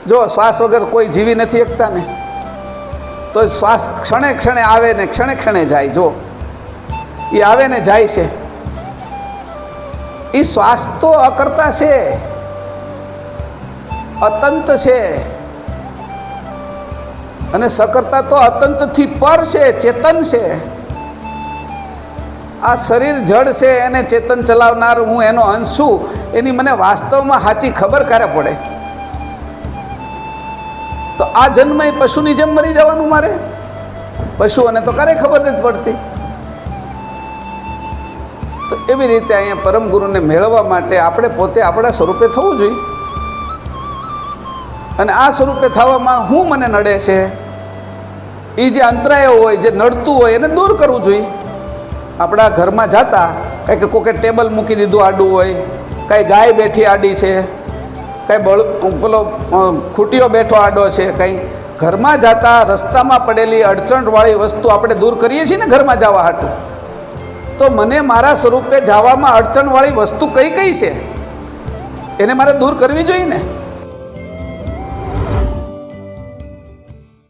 જો શ્વાસ વગર કોઈ જીવી નથી શકતા ને, તો શ્વાસ ક્ષણે ક્ષણે આવે ને ક્ષણે ક્ષણે જાય. જો એ આવે ને જાય છે. એ શ્વાસ તો અકર્તા છે, અતંત છે, અને સકર્તા તો અતંતથી પર છે, ચેતન છે. આ શરીર જડ છે, એને ચેતન ચલાવનાર હું એનો અંશ છું, એની મને વાસ્તવમાં સાચી ખબર ક્યારે પડે? તો આ જન્મ એ પશુની જેમ મરી જવાનું મારે? પશુઓને તો ક્યારેય ખબર નથી પડતી. તો એવી રીતે અહીંયા પરમ ગુરુને મેળવવા માટે આપણે પોતે આપણા સ્વરૂપે થવું જોઈએ. અને આ સ્વરૂપે થવામાં હું મને નડે છે, એ જે અંતરાયો હોય, જે નડતું હોય, એને દૂર કરવું જોઈએ. આપણા ઘરમાં જતા કંઈક કોકે ટેબલ મૂકી દીધું આડું હોય, કાંઈ ગાય બેઠી આડી છે, કાંઈ પેલો ખૂટીઓ બેઠો આડો છે, કંઈ ઘરમાં જતા રસ્તામાં પડેલી અડચણવાળી વસ્તુ આપણે દૂર કરીએ છીએ ને ઘરમાં જવા હાટું. તો મને મારા સ્વરૂપે જવામાં અડચણવાળી વસ્તુ કઈ કઈ છે એને મારે દૂર કરવી જોઈએ ને.